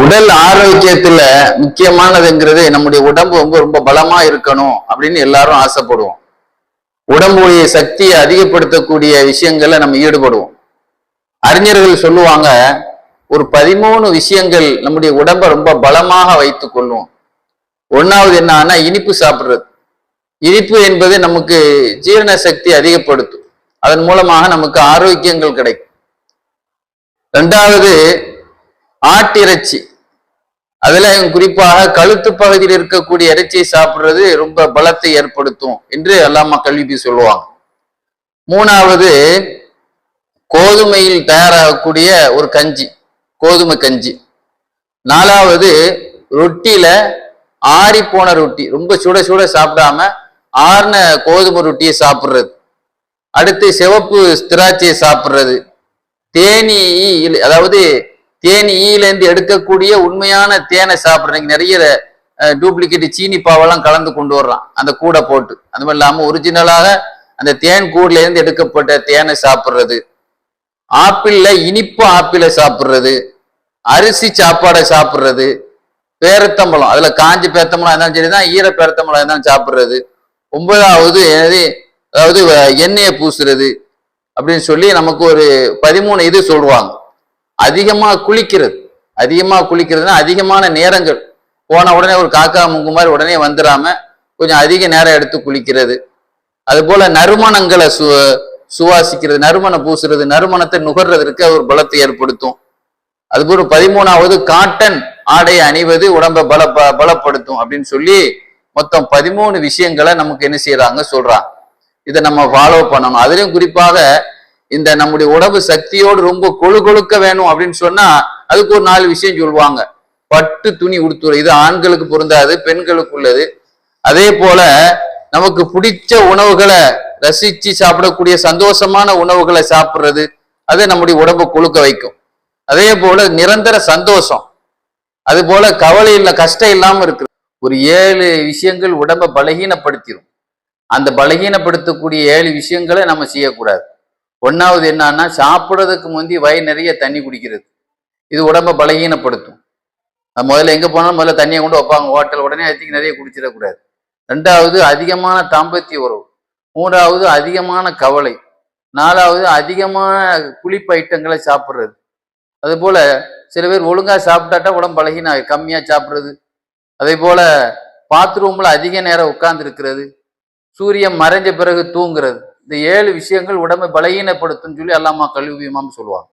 உடல் ஆரோக்கியத்துல முக்கியமானதுங்கிறது நம்முடைய உடம்பு ரொம்ப பலமா இருக்கணும் அப்படின்னு எல்லாரும் ஆசைப்படுவோம். உடம்புடைய சக்தியை அதிகப்படுத்தக்கூடிய விஷயங்கள்ல நம்ம ஈடுபடுவோம். அறிஞர்கள் சொல்லுவாங்க, ஒரு 13 விஷயங்கள் நம்முடைய உடம்பை ரொம்ப பலமாக வைத்துக் கொள்ளும். ஒன்னாவது என்னன்னா இனிப்பு சாப்பிடுறது. இனிப்பு என்பது நமக்கு ஜீரண சக்தி அதிகப்படுத்தும். அதன் மூலமாக நமக்கு ஆரோக்கியங்கள் கிடைக்கும். இரண்டாவது ஆட்டிறைச்சி. அதுல குறிப்பாக கழுத்து பகுதியில் இருக்கக்கூடிய இறைச்சியை சாப்பிடுறது ரொம்ப பலத்தை ஏற்படுத்தும் என்று அல்லாமா கல்வி சொல்லுவாங்க. மூணாவது கோதுமையில் தயாராகக்கூடிய ஒரு கஞ்சி, கோதுமை கஞ்சி. நாலாவது ரொட்டியில ஆறி போன ரொட்டி, ரொம்ப சுட சுட சாப்பிடாம ஆறின கோதுமை ரொட்டியை சாப்பிடுறது. அடுத்து சிவப்பு திராட்சையை சாப்பிடுறது. தேனி, அதாவது தேனி ஈலேருந்து எடுக்கக்கூடிய உண்மையான தேனை சாப்பிட்றீங்க. நிறைய டூப்ளிகேட் சீனி பாவெல்லாம் கலந்து கொண்டு வர்றான் அந்த கூடை போட்டு. அந்த மாதிரி இல்லாம ஒரிஜினலாக அந்த தேன் கூடுல இருந்து எடுக்கப்பட்ட தேனை சாப்பிட்றது. ஆப்பிள்ல இனிப்பு ஆப்பிளை சாப்பிட்றது. அரிசி சாப்பாடை சாப்பிட்றது. பேரத்தம்பழம், அதுல காஞ்சி பேரத்தம்பழம் இருந்தாலும் சரிதான், ஈர பேரத்தம்பழம் இருந்தாலும் சாப்பிட்றது. 9வது அதாவது எண்ணெயை பூசுறது அப்படின்னு சொல்லி நமக்கு ஒரு 13 இது சொல்லுவாங்க. அதிகமா குளிக்கிறதுனா அதிகமான நேரங்கள் போன உடனே ஒரு காக்கா முங்கு மாதிரி உடனே வந்துடாம கொஞ்சம் அதிக நேரம் எடுத்து குளிக்கிறது. அது போல நறுமணங்களை சுவாசிக்கிறது, நறுமணம் பூசுறது, நறுமணத்தை நுகர்றதற்கு ஒரு பலத்தை ஏற்படுத்தும். அதுபோல 13வது காட்டன் ஆடை அணிவது உடம்பை பலப்படுத்தும் அப்படின்னு சொல்லி மொத்தம் 13 விஷயங்களை நமக்கு என்ன செய்யறாங்க சொல்றாங்க. இதை நம்ம ஃபாலோ பண்ணணும். அதுலயும் குறிப்பாக இந்த நம்முடைய உடம்பு சக்தியோடு ரொம்ப கொழுக்க வேணும் அப்படின்னு சொன்னா அதுக்கு ஒரு 4 விஷயம் சொல்லுவாங்க. பட்டு துணி உடுத்துறது, இது ஆண்களுக்கு பொருந்தாது, பெண்களுக்கு உள்ளது. அதே போல நமக்கு பிடிச்ச உணவுகளை ரசிச்சு சாப்பிடக்கூடிய சந்தோஷமான உணவுகளை சாப்பிடுறது, அது நம்முடைய உடம்பு கொழுக்க வைக்கும். அதே போல நிரந்தர சந்தோஷம், அது போல கவலை இல்லை, கஷ்டம் இல்லாம இருக்கு. ஒரு 7 விஷயங்கள் உடம்பை பலகீனப்படுத்திடும். அந்த பலகீனப்படுத்தக்கூடிய 7 விஷயங்களை நம்ம செய்யக்கூடாது. ஒன்னாவது என்னன்னா சாப்பிட்றதுக்கு முந்தி வயிறு நிறைய தண்ணி குடிக்கிறது. இது உடம்பை பலகீனப்படுத்தும். முதல்ல எங்க போனாலும் முதல்ல தண்ணியை கொண்டு வைப்பாங்க ஹோட்டல், உடனே அதுக்கு நிறைய குடிச்சிடக்கூடாது. 2வது அதிகமான தாம்பத்திய உறவு. 3வது அதிகமான கவலை. 4வது அதிகமான புளிப்பு ஐட்டங்களை சாப்பிட்றது. அது போல சில பேர் ஒழுங்கா சாப்பிட்டாட்டா உடம்பு பலகீன கம்மியா சாப்பிட்றது. அதே போல பாத்ரூம்ல அதிக நேரம் உட்கார்ந்து இருக்கிறது, சூரியன் மறைஞ்ச பிறகு தூங்குறது. இந்த 7 விஷயங்கள் உடம்பை பலகீனப்படுத்தும் சொல்லி அல்லாமா கல்வி சொல்லுவாங்க.